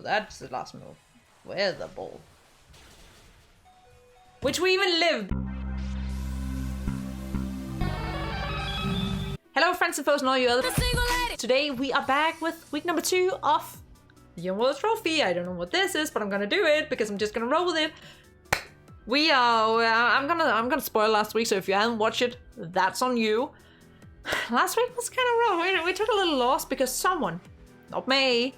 That's the last move. Where's the ball? Which we even lived. Hello friends and foes and all you others. Today we are back with week number 2 of the Young World Trophy. I don't know what this is, but I'm gonna do it because I'm just gonna roll with it. We are, I'm gonna spoil last week, so if you haven't watched it, that's on you. Last week was kind of rough. We took a little loss because someone, not me,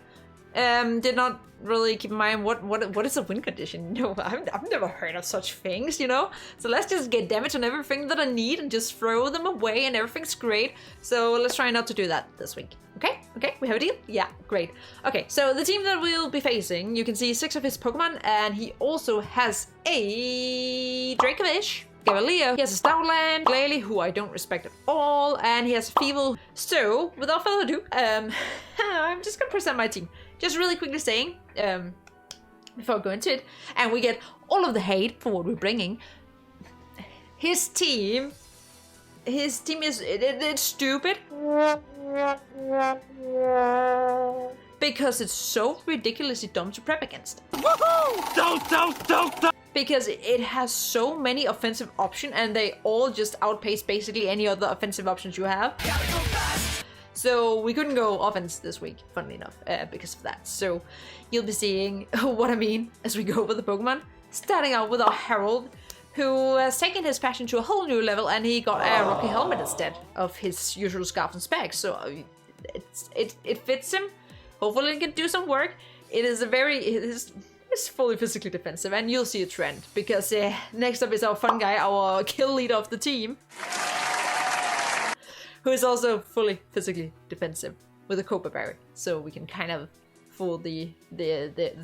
did not really keep in mind what is a win condition. No, I've never heard of such things, you know? So let's just get damage on everything that I need and just throw them away and everything's great. So let's try not to do that this week. Okay, we have a deal? Yeah, great. Okay, so the team that we'll be facing, you can see 6 of his Pokemon, and he also has a Dracovish, Cavalier, he has a Stoutland, Glalie, who I don't respect at all, and he has a Feeble. So, without further ado, I'm just gonna present my team. Just really quickly saying, before I go into it, and we get all of the hate for what we're bringing. His team is it's stupid because it's so ridiculously dumb to prep against. Woohoo! Don't! Because it has so many offensive options and they all just outpace basically any other offensive options you have. So we couldn't go offense this week, funnily enough, because of that. So you'll be seeing what I mean as we go over the Pokemon. Starting out with our Harold, who has taken his passion to a whole new level, and he got a Rocky Helmet instead of his usual Scarf and Specs. So it fits him. Hopefully it can do some work. It's fully physically defensive, and you'll see a trend, because next up is our fun guy, our kill leader of the team, who is also fully physically defensive with a Copa Berry. So we can kind of fool the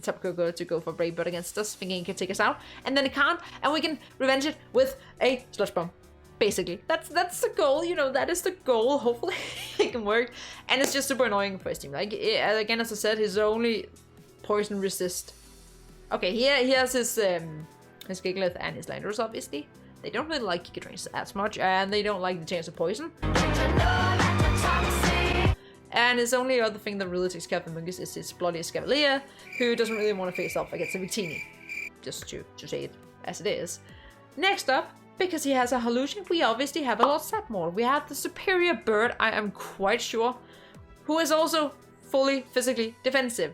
top Coco to go for Brave Bird against us, thinking he can take us out, and then it can't, and we can revenge it with a Sludge Bomb. Basically, that's the goal, you know, that is the goal. Hopefully it can work, and it's just super annoying for his team. Like, again, as I said, his only poison resist. Okay, he has his Gigalith and his Landorus, obviously. They don't really like Giga Drains as much, and they don't like the chance of poison. And his only other thing that really takes care of the Mungus is his Bloody Cavalier, who doesn't really want to face off against a Victini. Just to say it as it is. Next up, because he has a Hallucian, we obviously have a lot Sapmore. We have the Superior Bird, I am quite sure, who is also fully physically defensive.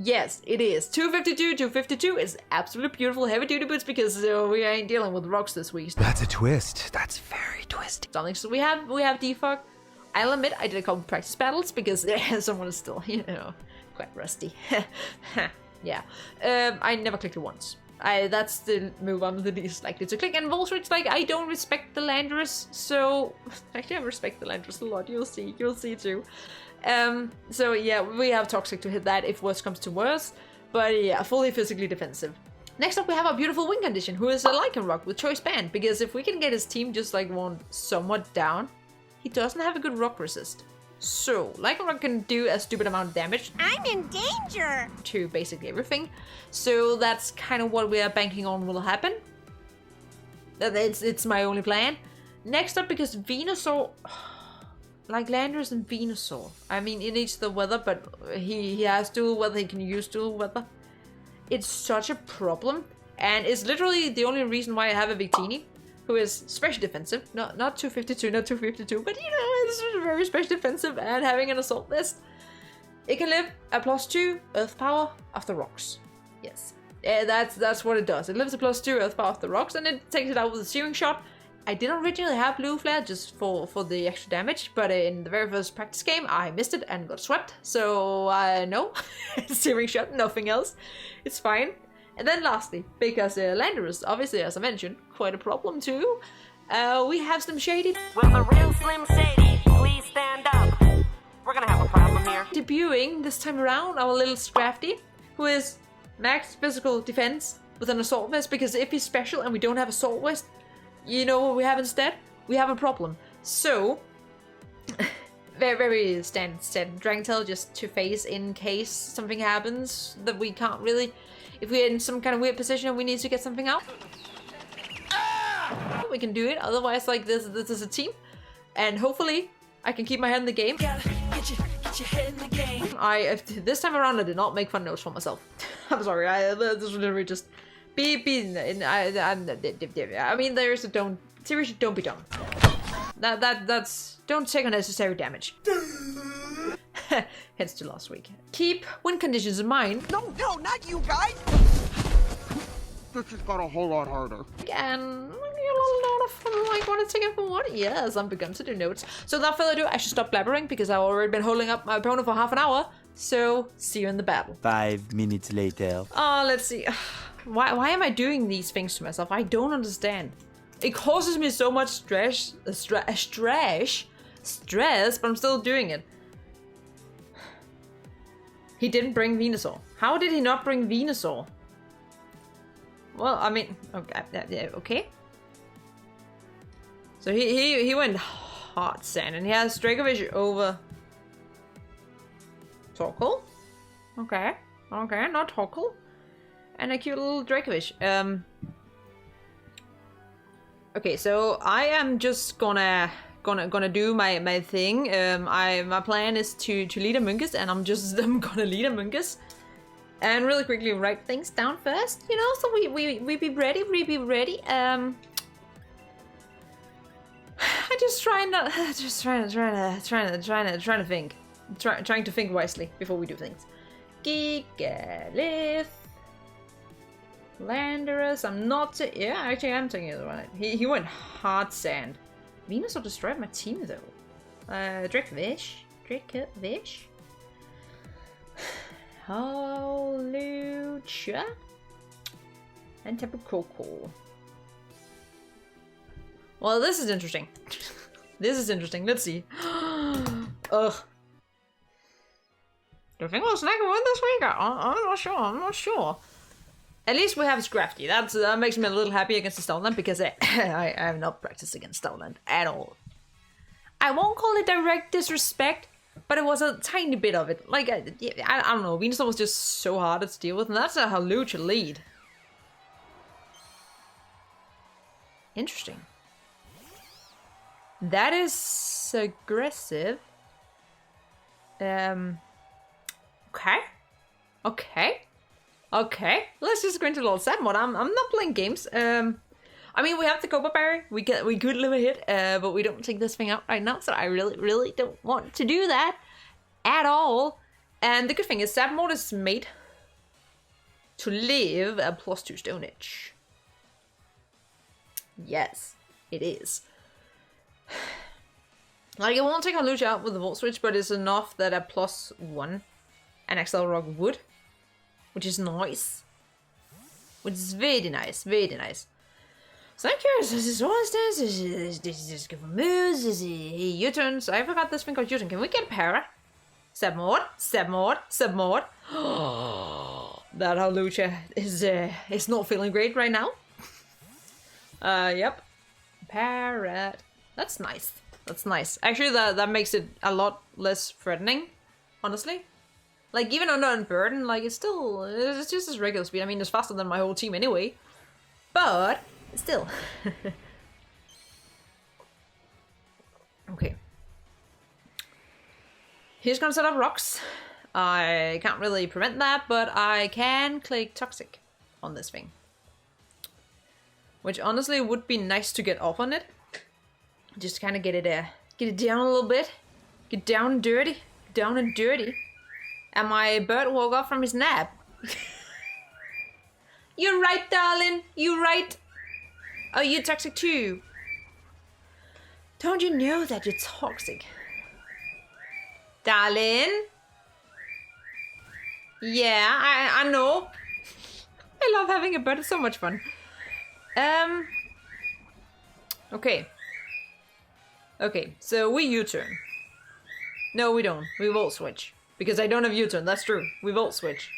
Yes, it is. 252 is absolutely beautiful heavy duty boots, because we ain't dealing with rocks this week. That's a twist. That's very twisty. So we have Defog. I'll admit I did a couple practice battles because someone is still, you know, quite rusty. Yeah. I never clicked it once. That's the move I'm the least likely to click. And Voltrex, like, I don't respect the Landorus, so actually I respect the Landorus a lot. You'll see too. So yeah, we have Toxic to hit that if worse comes to worse, but yeah, fully physically defensive. Next up we have our beautiful win condition, who is a Lycanroc with Choice Band, because if we can get his team just like one somewhat down, he doesn't have a good rock resist. So Lycanroc can do a stupid amount of damage. I'm in danger! To basically everything. So that's kind of what we are banking on will happen. It's my only plan. Next up, because Venusaur, like Landorus and Venusaur, I mean, it needs the weather, but he has dual weather, he can use dual weather. It's such a problem, and it's literally the only reason why I have a Victini, who is special defensive, not 252, but you know, it's very special defensive, and having an Assault Vest. It can live a +2 Earth Power off the rocks. Yes, that's what it does. It lives a +2 Earth Power off the rocks, and it takes it out with a Searing Shot. I didn't originally have Blue Flare just for the extra damage, but in the very first practice game I missed it and got swept, so no. Searing Shot, nothing else. It's fine. And then lastly, because Landorus, obviously, as I mentioned, quite a problem too, we have Slim Shady. Will the real Slim Shady please stand up? We're gonna have a problem here. Debuting this time around, our little Scrafty, who is max physical defense with an Assault Vest, because if he's special and we don't have Assault Vest, you know what we have instead? We have a problem. So, very, very standard Dragon Tail, just to face in case something happens that we can't really, if we're in some kind of weird position and we need to get something out. We can do it, otherwise, like, this is a team. And hopefully, I can keep my head in the game. get your head in the game. This time around I did not make fun notes for myself. I'm sorry. This was literally just I mean, there's a seriously don't be dumb. That's don't take unnecessary damage. Hence to last week. Keep win conditions in mind. No, not you guys! This just got a whole lot harder. And like want to take it for what? Yes, I'm begun to do notes. So without further ado, I should stop blabbering because I've already been holding up my opponent for half an hour. So see you in the battle. 5 minutes later. Oh, let's see. Why am I doing these things to myself? I don't understand. It causes me so much stress, but I'm still doing it. He didn't bring Venusaur. How did he not bring Venusaur? Well, I mean, okay. So he went hard sand, and he has Dracovish over Torkoal. Okay, not Torkoal, and a cute little Dracovish. Okay, so I am just gonna do my thing. My plan is to lead a Mungus, and I'm gonna lead a Mungus. And really quickly write things down first, you know, so we be ready, I just trying to think wisely before we do things. Gigalith, Landorus, actually I'm taking it right. He went hard sand. Venusaur destroyed my team though. Dracovish. Hawlucha and Tapu Koko. Well, this is interesting. Let's see. Ugh. Do you think we'll snag a win this week? I'm not sure. At least we have Scrafty. That makes me a little happy against the Stoneland because I have not practiced against Stoneland at all. I won't call it direct disrespect, but it was a tiny bit of it. Like, I don't know, Venusaur was just so hard to deal with, and that's a Hawlucha lead. Interesting. That is aggressive. Okay. Let's just go into a little sad mode. I'm not playing games. I mean, we have the Copa Berry. We could live a hit, but we don't take this thing out right now, so I really don't want to do that at all. And the good thing is, Sap mode is made to live a +2 Stone Edge. Yes, it is. Like, it won't take Hawlucha out with the Volt Switch, but it's enough that a +1 an Accelerock would, which is nice. Which is very nice. So I'm curious, is this one stance? Is this just good for moves? Is he U-turn? So I forgot this thing called U-turn. Can we get a para? Sub mode. That Hawlucha is not feeling great right now. Yep. Parrot. That's nice. Actually, that makes it a lot less threatening, honestly. Like, even under Unburden, like, it's just as regular speed. I mean, it's faster than my whole team anyway. But still. Okay. He's gonna set up rocks. I can't really prevent that, but I can click Toxic on this thing. Which honestly would be nice to get off on it. Just kind of get it down a little bit. Get down and dirty. And my bird woke up from his nap. You're right, darling. You're right. Oh, you're toxic too. Don't you know that you're toxic? Darling? Yeah, I know. I love having a bird. It's so much fun. Okay. Okay, so we U-turn. No, we don't. We Volt Switch. Because I don't have U-turn, that's true. We Volt Switch.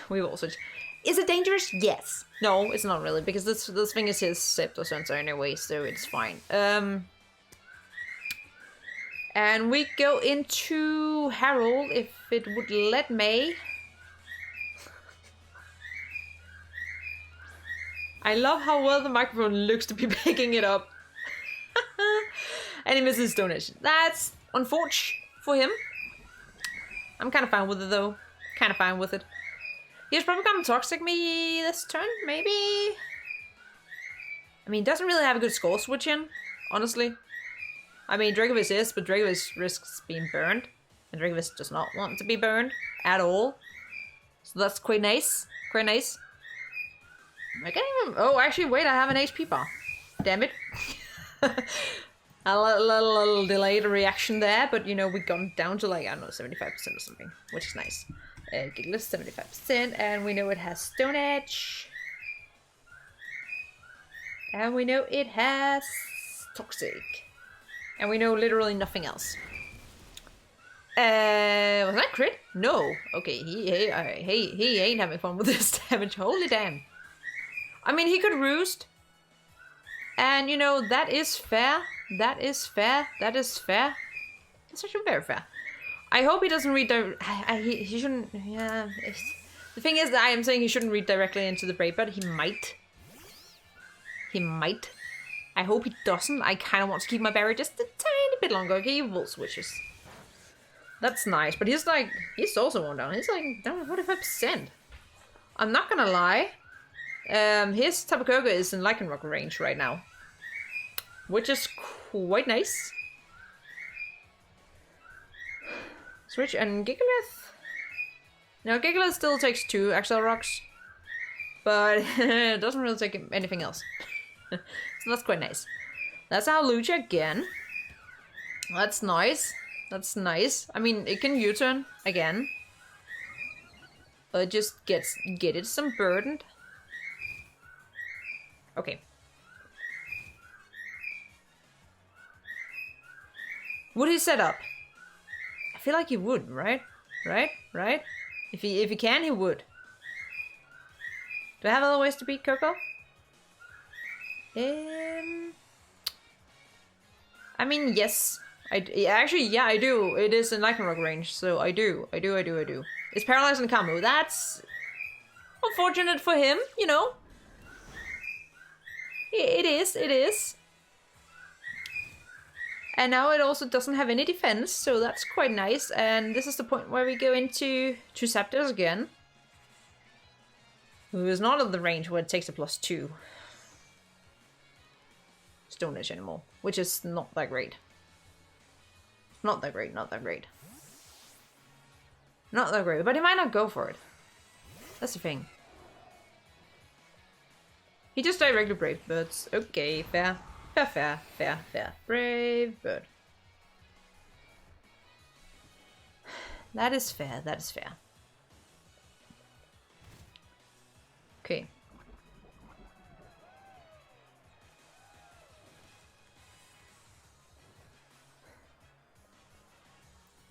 Is it dangerous? Yes. No, it's not really, because this thing is his Scepter sensor anyway, so it's fine. And we go into Harold, if it would let me. I love how well the microphone looks to be picking it up. And he misses Stone Edge. That's unfortunate. for him. I'm kind of fine with it though. Kind of fine with it. He's probably gonna toxic me this turn, maybe? I mean, doesn't really have a good score switch in, honestly. I mean, Dracovish is, but Dracovish risks being burned. And Dracovish does not want to be burned at all. So that's quite nice. Quite nice. I can't even... Oh, actually, wait, I have an HP bar. Damn it. A little delayed reaction there, but you know, we got down to like, I don't know, 75% or something, which is nice. Gigalith 75%, and we know it has Stone Edge. And we know it has Toxic. And we know literally nothing else. Was that crit? No. Okay, he ain't having fun with this damage. Holy damn. I mean, he could roost. And, you know, that is fair. That is fair. That is fair. That's actually very fair. I hope he doesn't read... he shouldn't... Yeah. The thing is that I am saying he shouldn't read directly into the Brave Bird. He might. He might. I hope he doesn't. I kind of want to keep my barrier just a tiny bit longer. Okay, he volt switches. That's nice. But he's like... He's also one down. He's like down 45%. I'm not gonna lie. His Tapu Koko is in Lycanroc range right now. Which is quite nice. Switch and Gigalith. Now Gigalith still takes 2 Axel Rocks. But it doesn't really take anything else. So that's quite nice. That's our Lucha again. That's nice. That's nice. I mean, it can U-turn again. But it just get it some burdened. Okay. Would he set up? I feel like he would, right? Right? If he can, he would. Do I have other ways to beat Coco? I mean, yes. Actually, yeah, I do. It is in Lycanroc range, so I do. It's paralyzed and combo. That's unfortunate for him, you know. It is. And now it also doesn't have any defense, so that's quite nice. And this is the point where we go into two Zapdos again. Who is not in the range where it takes a +2. Stone Edge anymore, which is not that great. Not that great. Not that great, but he might not go for it. That's the thing. He just directly Brave Birds. Okay, fair. Brave Bird. That is fair. Okay.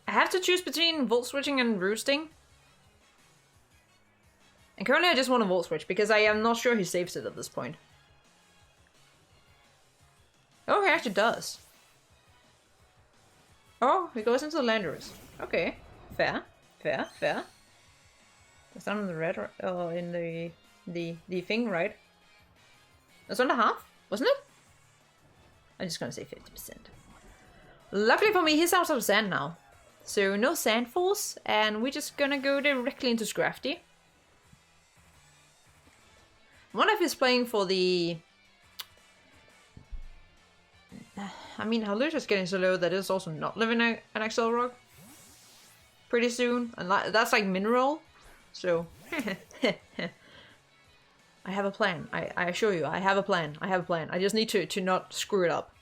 I have to choose between Volt Switching and Roosting. And currently I just want to Volt Switch because I am not sure he saves it at this point. Oh, he actually does. Oh, he goes into the Landorus. Okay, fair. That's not in the red, in the thing, right? That's under half, wasn't it? I'm just gonna say 50%. Luckily for me, he's out of sand now. So no sand force, and we're just gonna go directly into Scrafty. I wonder if he's playing for the... I mean, Halucha's getting so low that it's also not living an Axel Rock pretty soon. And that's like mineral. So, I have a plan. I assure you, I have a plan. I just need to not screw it up.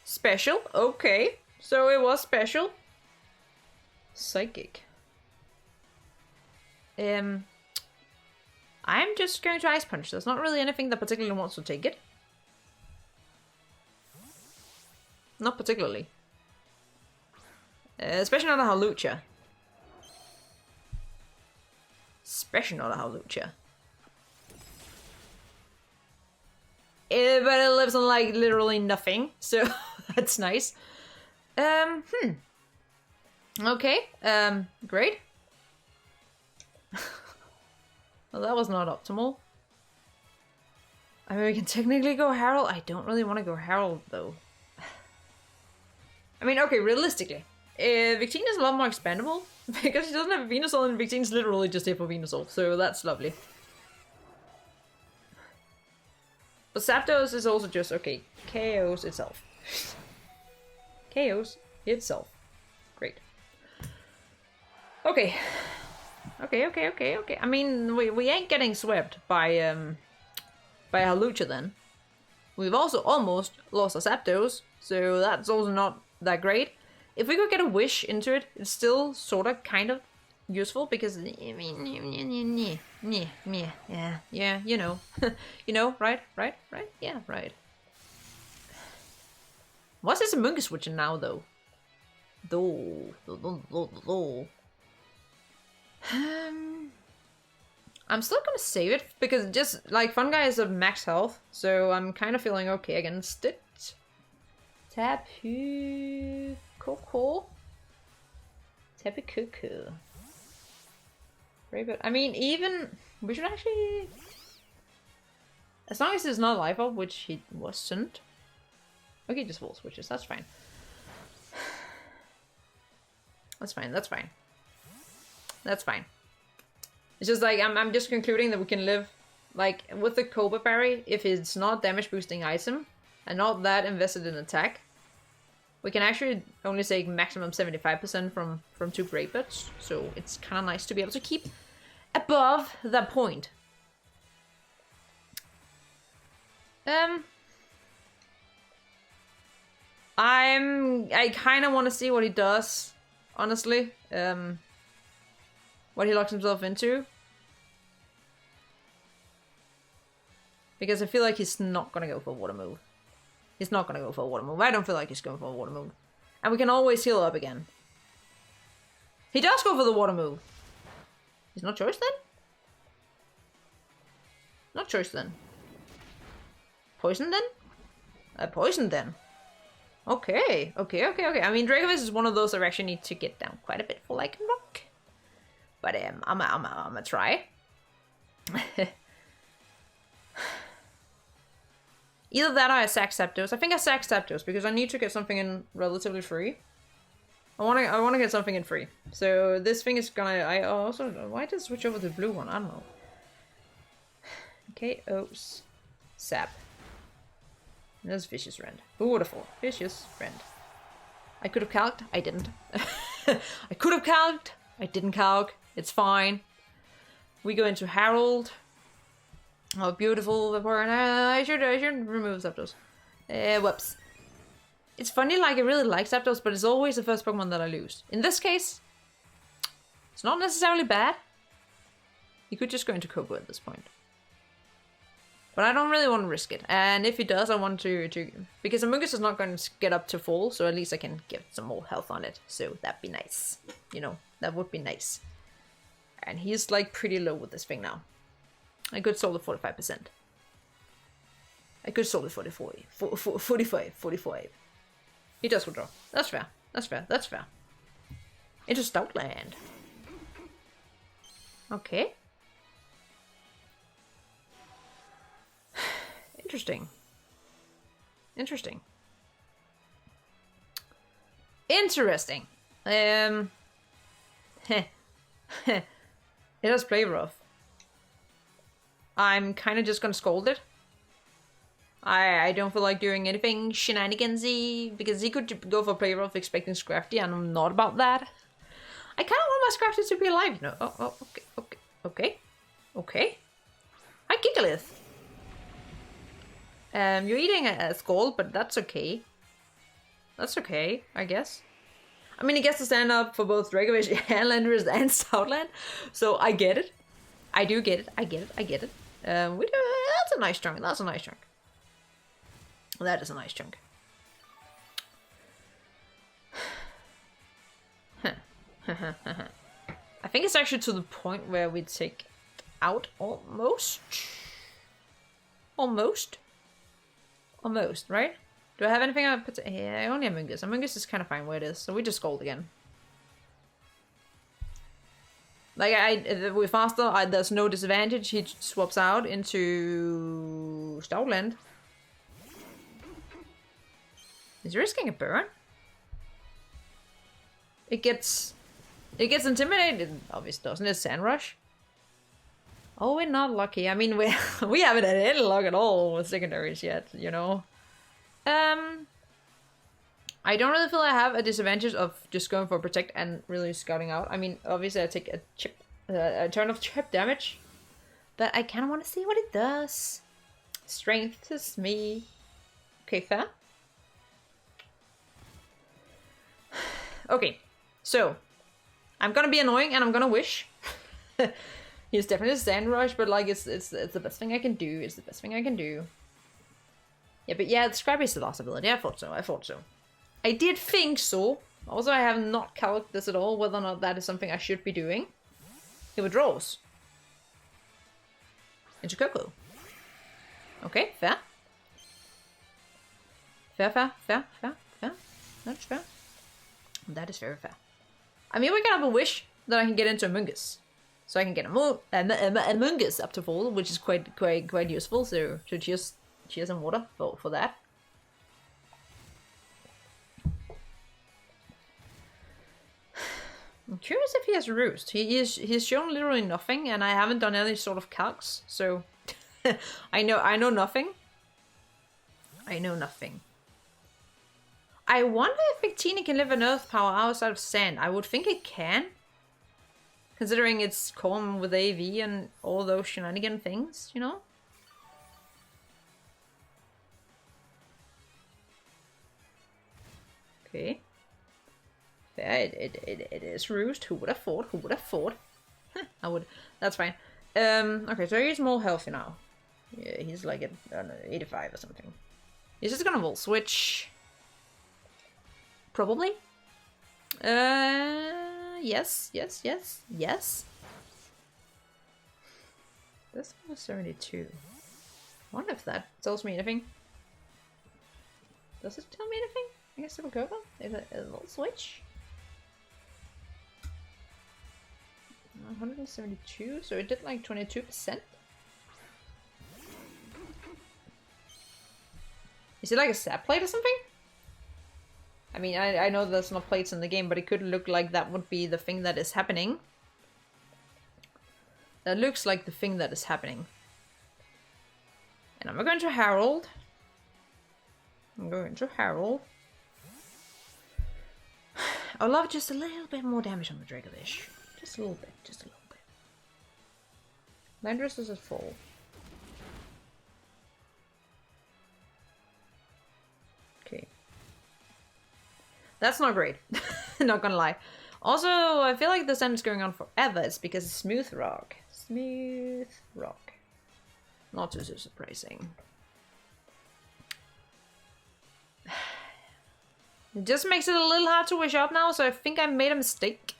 Special? Okay. So it was special. Psychic. I'm just going to Ice Punch. There's not really anything that particularly wants to take it. Not particularly. Especially not a Hawlucha. But it lives on like literally nothing, so that's nice. Okay, great. Well, that was not optimal. I mean, we can technically go Harold. I don't really want to go Harold, though. I mean, okay, realistically. Victini is a lot more expandable because she doesn't have a Venusaur, and Victini's literally just here for Venusaur, so that's lovely. But Zapdos is also just, okay, KOs itself. KOs itself. Great. Okay. Okay. I mean, we ain't getting swept by Halucha then. We've also almost lost our Zapdos, so that's also not that great. If we could get a Wish into it, it's still sort of kind of useful because, I mean, yeah, you know. You know, right? Yeah, right. What's this Amoonguss switching now, though? I'm still gonna save it because just like Fungi is at max health, so I'm kind of feeling okay against it. Tapu Koko. Very. I mean, even we should actually, as long as it's not life up, which he wasn't. Okay, just full switches. That's fine. That's fine. It's just like I'm just concluding that we can live like with the Cobra Berry if it's not damage boosting item and not that invested in attack. We can actually only take maximum 75% from 2 Great Birds, so it's kind of nice to be able to keep above that point. I kind of want to see what he does, honestly. What he locks himself into. Because I feel like he's not gonna go for a water move. I don't feel like he's going for a water move. And we can always heal up again. He does go for the water move. He's not choice then? Poison then? Poison then. Okay. I mean, Dracovish is one of those I actually need to get down quite a bit for Lycanroc. But I'm a try. Either that or I sack Zapdos. I think I sack Zapdos because I need to get something in relatively free. I wanna get something in free. So this thing is gonna. I also why did I switch over to the blue one? I don't know. KOs. Sap. And there's Vicious Rend. Who would have thought? Vicious Rend. I could have calced. I didn't. I could have calced. I didn't calc. It's fine. We go into Harold. Oh, beautiful Vaporeon. I should remove Zapdos. Whoops. It's funny, like I really like Zapdos, but it's always the first Pokemon that I lose. In this case, it's not necessarily bad. He could just go into Coco at this point. But I don't really want to risk it. And if he does, I want to because Amoonguss is not going to get up to full, so at least I can get some more health on it. So that'd be nice. You know, that would be nice. And he's like pretty low with this thing now. I could solve the 45%. I could solve the 45. He does withdraw. That's fair. Into Stoutland. Okay. Interesting. It does play rough. I'm kind of just gonna scold it. I don't feel like doing anything shenanigansy because he could go for play rough expecting Scrafty, and I'm not about that. I kind of want my Scrafty to be alive, you know. Oh, okay. Hi, Gigalith. You're eating a Scald, but that's okay. I guess. I mean, he gets to stand up for both Dracovish and Landorus and Stoutland, so I get it. I do get it. That's a nice chunk. That is a nice chunk. I think it's actually to the point where we take out almost, right? Do I have anything I put? Yeah, I only have Amoonguss. Amoonguss is kind of fine where it is, so we just Scold again. Like, with faster, there's no disadvantage. He swaps out into Stoutland. Is he risking a burn? It gets intimidated, obviously, doesn't it? Sand Rush. Oh, we're not lucky. I mean, we haven't had any luck at all with secondaries yet, you know. I don't really feel I have a disadvantage of just going for protect and really scouting out. I mean, obviously I take a turn of chip damage, but I kind of want to see what it does. Strength is me. Okay, fair. Okay, so I'm gonna be annoying and I'm gonna wish. He's definitely a Sand Rush, but like it's the best thing I can do. It's the best thing I can do. Yeah, but yeah, the Scrap is the last ability. I thought so. I did think so. Also, I have not calculated this at all, whether or not that is something I should be doing. He withdraws. Into Coco. Okay, fair. Fair. That's fair. That is very fair. I mean, we can have a wish that I can get into Amoonguss. So I can get Amoonguss up to full, which is quite useful. So cheers and water for that. I'm curious if he has Roost. He's shown literally nothing, and I haven't done any sort of calcs, so I know nothing. I know nothing. I wonder if Victini can live an Earth power outside of Sand. I would think it can, considering it's common with AV and all those shenanigan things, you know. Okay. Yeah, it is Roost. Who would have thought? I would. That's fine. Okay, so he's more healthy now. Yeah, he's like at, I don't know, 85 or something. He's just gonna Volt Switch. Probably. Yes. This was 72. I wonder if that tells me anything. Does it tell me anything? I guess it'll go. Is it a Volt Switch? 172, so it did like 22%. Is it like a sap plate or something? I mean, I know there's no plates in the game, but it could look like that would be the thing that is happening. That looks like the thing that is happening. And I'm going to Herald. I'd love just a little bit more damage on the Dracovish. Just a little bit. Landorus is at full. Okay. That's not great. Not gonna lie. Also, I feel like this end is going on forever. It's because of Smooth Rock. Not too surprising. It just makes it a little hard to wish up now, so I think I made a mistake.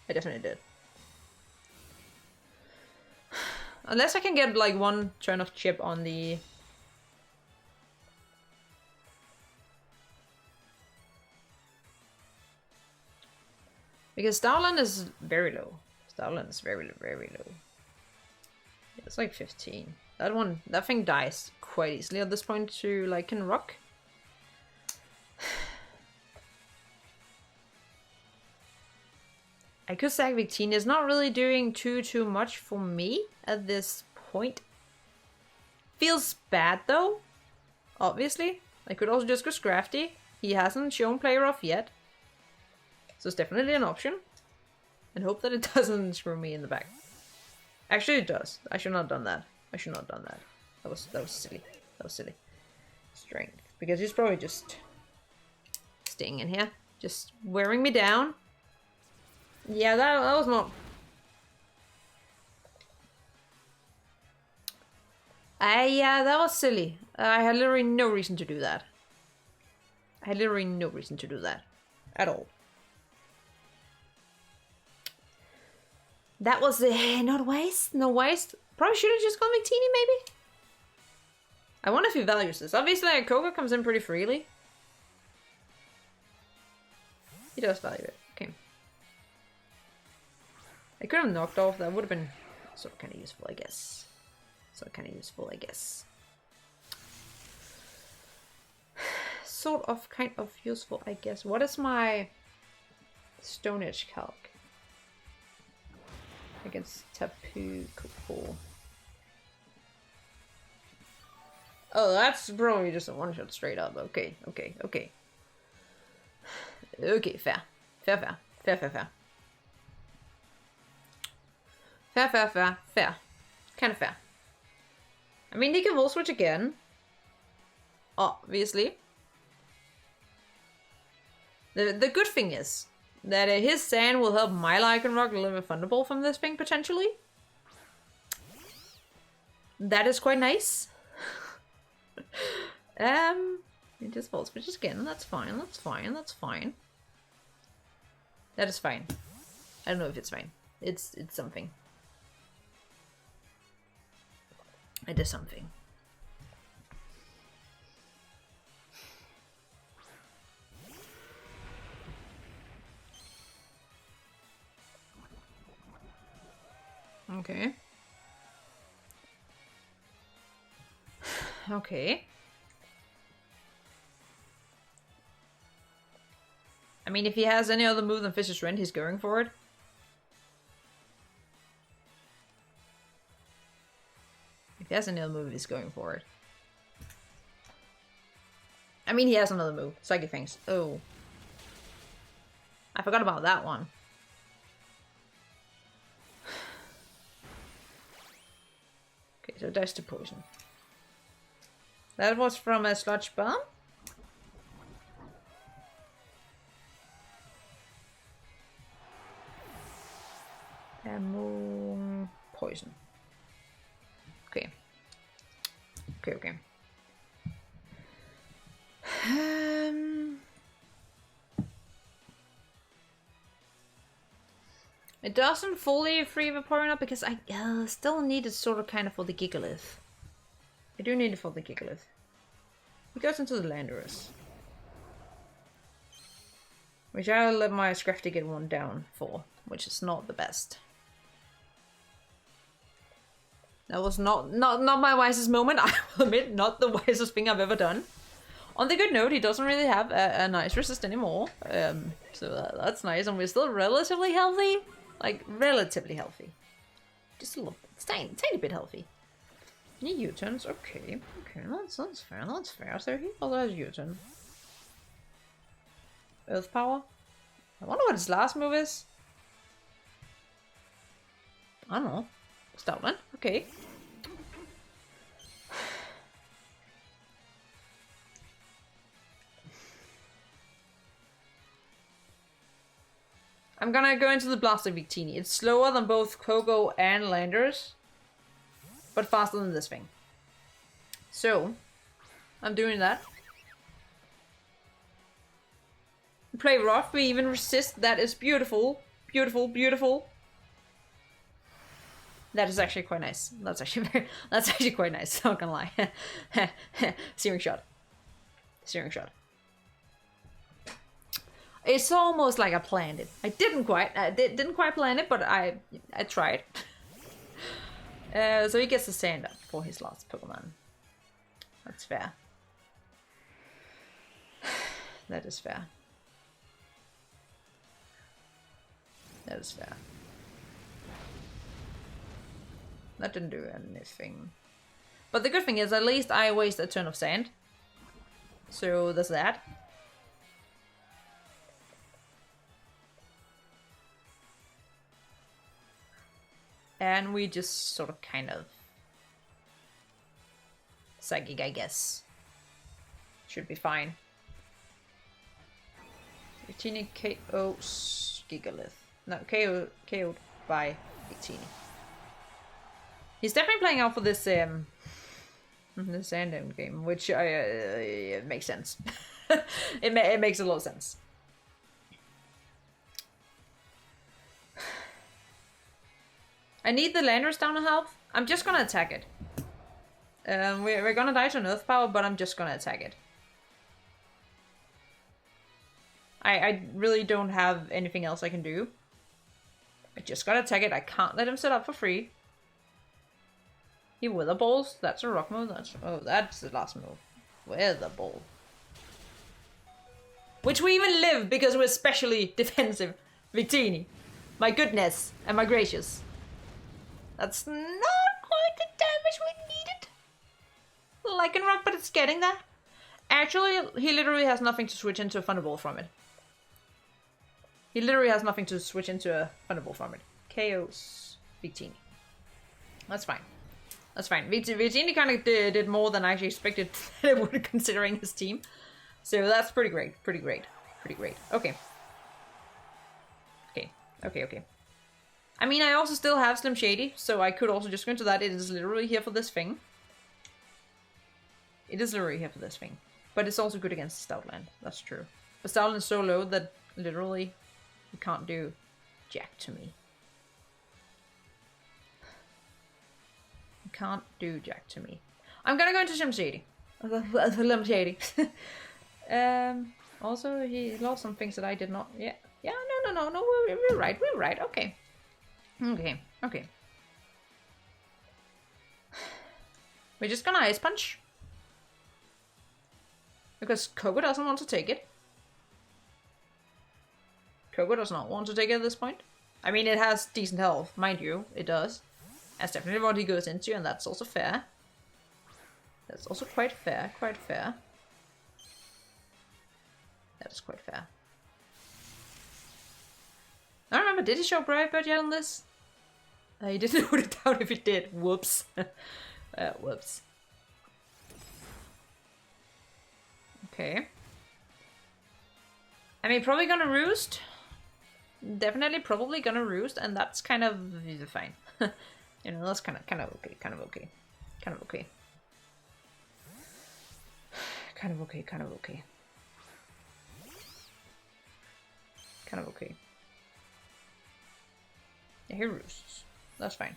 I definitely did. Unless I can get like one turn of chip on the... Because Starland is very low. Starland is very low. It's like 15. That thing dies quite easily at this point to Lycanroc. I could say Victini is not really doing too much for me at this point. Feels bad though, obviously. I could also just go Scrafty. He hasn't shown play rough yet. So it's definitely an option. And hope that it doesn't screw me in the back. Actually it does. I should not have done that. That was silly. Strength. Because he's probably just staying in here. Just wearing me down. Yeah, that was not... Yeah, that was silly. I had literally no reason to do that. At all. That was not waste. No waste. Probably should have just gone Victini, maybe? I wonder if he values this. Obviously, Coco comes in pretty freely. He does value it. Okay. I could have knocked off. That would have been sort of kind of useful, I guess. sort of kind of useful, I guess. What is my Stone Edge calc? Against Tapu Kopo. Oh, that's probably just a one-shot straight up. Okay. Okay, fair. Fair. Kind of fair. I mean, he can Volt Switch again. Obviously. The good thing is that his Sand will help my Lycanroc deliver Thunderbolt from this thing, potentially. That is quite nice. It just Volt Switch again. That's fine. That is fine. I don't know if it's fine. It's something. It is something. Okay. Okay. I mean, if he has any other move than Fish's Rend, he's going for it. If he has any other move, he's going for it. I mean, he has another move. Psychic Fangs. Oh. I forgot about that one. Okay, so that's the poison. That was from a Sludge Bomb. And poison. Okay. Okay. It doesn't fully free Vaporeon up because I still need it sort of kind of for the Gigalith. I do need it for the Gigalith. He goes into the Landorus. Which I'll let my Scrafty get one down for, which is not the best. That was not my wisest moment, I will admit, not the wisest thing I've ever done. On the good note, he doesn't really have a nice resist anymore, so that's nice, and we're still relatively healthy. Like, relatively healthy. Just a little, tiny bit healthy. Any U-turns? Okay, that's fair. So he also has U-turn. Earth Power? I wonder what his last move is. I don't know. Stoutland? Okay. I'm gonna go into the Blaster Victini. It's slower than both Kogo and Landers, but faster than this thing. So, I'm doing that. Play rough, we even resist. That is beautiful. Beautiful. That is actually quite nice. That's actually quite nice, not gonna lie. Searing Shot. It's almost like I planned it. I didn't quite plan it, but I tried. So he gets the Sand up for his last Pokemon. That's fair. That is fair. That didn't do anything. But the good thing is, at least I waste a turn of Sand. So there's that. And we just sort of kind of Psychic, I guess. Should be fine. Victini KO's Gigalith. No, KO'd by Victini. He's definitely playing out for this this end game, which it makes sense. it makes a lot of sense. I need the Landorus down to health. I'm just gonna attack it. We're gonna die to an Earth Power, but I'm just gonna attack it. I really don't have anything else I can do. I just gotta attack it. I can't let him set up for free. He Wither Balls. That's a rock move. That's the last move. Wither Ball. Which we even live because we're specially defensive. Victini. My goodness and my gracious. That's not quite the damage we needed. Lycanroc, but it's getting there. Actually, he literally has nothing to switch into a Thunderball from it. He literally has nothing to switch into a Thunderball from it. KO's Victini. That's fine. That's fine. Victini kind of did more than I actually expected that it would, considering his team. So that's pretty great. Pretty great. Pretty great. Okay. Okay. I mean, I also still have Slim Shady, so I could also just go into that. It is literally here for this thing. It is literally here for this thing. But it's also good against Stoutland. That's true. But Stoutland is so low that literally you can't do jack to me. You can't do jack to me. I'm gonna go into Slim Shady. Slim Shady. Also, he lost some things that I did not... Yeah, no, we're right. Okay. We're just gonna Ice Punch. Because Coco doesn't want to take it. Coco does not want to take it at this point. I mean, it has decent health, mind you, it does. That's definitely what he goes into, and that's also fair. That's also quite fair, That is quite fair. I don't remember, did he show Brave Bird yet on this? He didn't put it down if he did. Whoops. Whoops. Okay. I mean, probably gonna roost. Definitely probably gonna roost, and that's kind of fine. You know, that's kind of okay. Kind of okay. Yeah, he roosts. That's fine.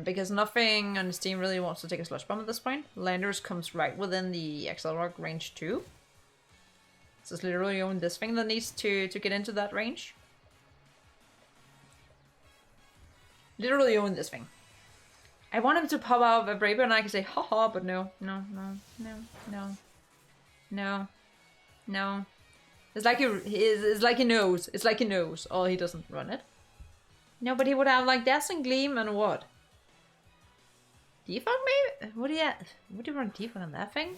Because nothing on his team really wants to take a Slush Bomb at this point. Landers comes right within the Accelerock range too. So it's literally only this thing that needs to get into that range. Literally only this thing. I want him to pop out a Brave Bird and I can say haha, but no. It's like he knows. It's like he knows. Or he doesn't run it. No, but he would have like Dazzling Gleam and what? Defog maybe? Would he run Defog on that thing?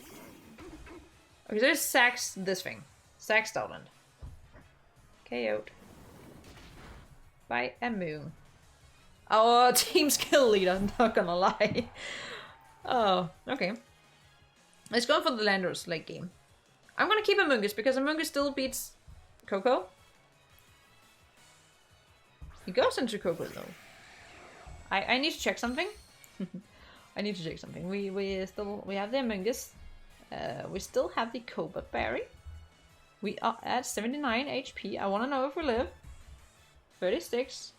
Okay, there's Sax this thing. Sax Stoutland. KO'd. By a Moon. Our team skill leader, I'm not gonna lie. Oh, okay. Let's go for the Landers late game. I'm gonna keep Amoonguss because Amoonguss still beats Coco. He goes into Coco though. I need to check something. I need to check something. We have the Amoonguss. We still have the Cobra Berry. We are at 79 HP. I want to know if we live. 36.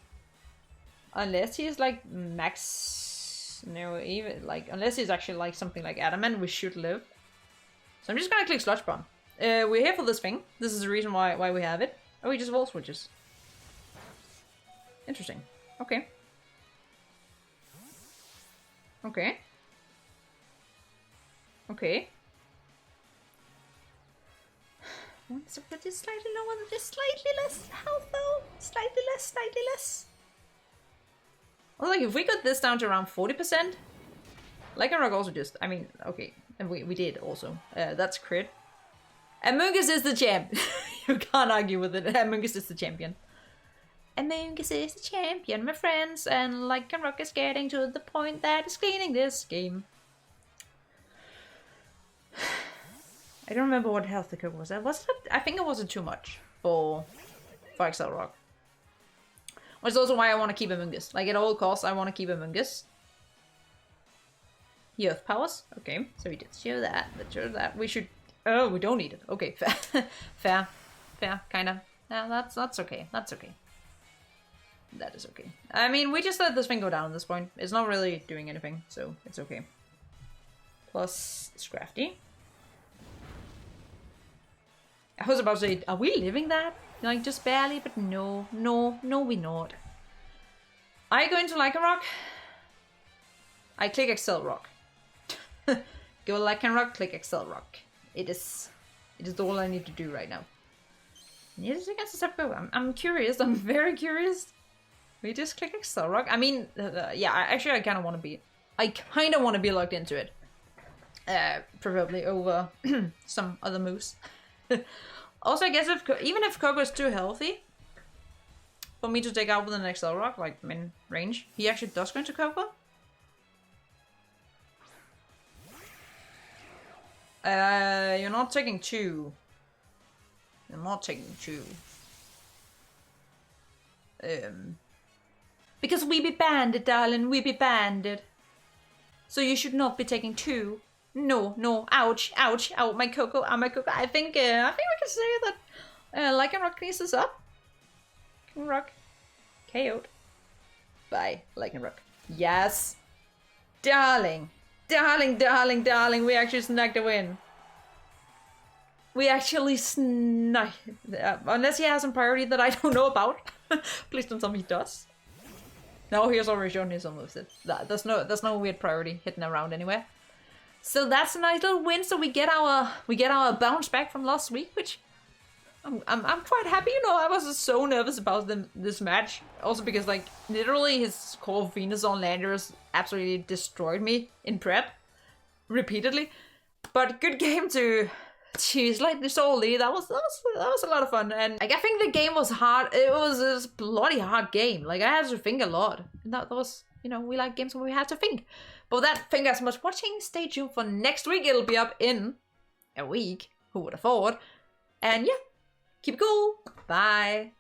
Unless he's like max, no, even like unless he's actually like something like Adamant, we should live. So I'm just gonna click Sludge Bomb. We're here for this thing. This is the reason why we have it. Oh, he just Volt Switches. Interesting. Okay. Okay. Okay. But just slightly lower, just slightly less health though. Slightly less. Well, like if we got this down to around 40%, Lycanroc also just, I mean, okay, and we did also. That's crit. Amoonguss is the champ. You can't argue with it. Amoonguss is the champion. Amoonguss is the champion, my friends, and Lycanroc is getting to the point that is cleaning this game. I don't remember what health the Coco was at. Was it? I think it wasn't too much for Accelerock. Which is also why I want to keep Amoonguss. Like, at all costs, I want to keep Amoonguss. He Earth Powers. Okay, so we did show that. Let's show that. We should... Oh, we don't need it. Okay, fair. Fair, kind of. Yeah, that's okay. That's okay. That is okay. I mean, we just let this thing go down at this point. It's not really doing anything, so it's okay. Plus Scrafty. I was about to say, are we living that? Like, just barely, but no, we're not. I go into Lycanroc. I click Accelerock. Go Lycanroc, click Accelerock. It is It is all I need to do right now. Yes, against the step go. I'm curious. I'm very curious. We just click Lycanroc. I mean, yeah. Actually, I kind of want to be. I kind of want to be locked into it. Preferably over some other moves. Also, I guess even if Coco is too healthy for me to take out with the next Lycanroc, like min range, he actually does go into Coco. You're not taking 2. You're not taking 2. Because we be banded, darling. We be banded. So you should not be taking 2. No, no. Ouch, ouch, ow, my Coco, my Coco. I think we can say that Lycanroc cleans this up. Lycanroc KO'd by Lycanroc. Yes. Darling. Darling, darling, darling. We actually snagged a win. We actually snagged. Unless he has some priority that I don't know about. Please don't tell me he does. No, he has already shown me some moves. There's no weird priority hidden around anywhere. So that's a nice little win. So we get our bounce back from last week, which I'm quite happy. You know, I was so nervous about this match. Also because like literally his Call of Venus on Landers absolutely destroyed me in prep repeatedly. But good game to SlightliSalti. That was a lot of fun. And like I think the game was hard. It was a bloody hard game. Like I had to think a lot. And that was, you know, we like games where we have to think. But that, thank you guys so much for watching. Stay tuned for next week. It'll be up in a week. Who would have thought? And yeah, keep it cool. Bye.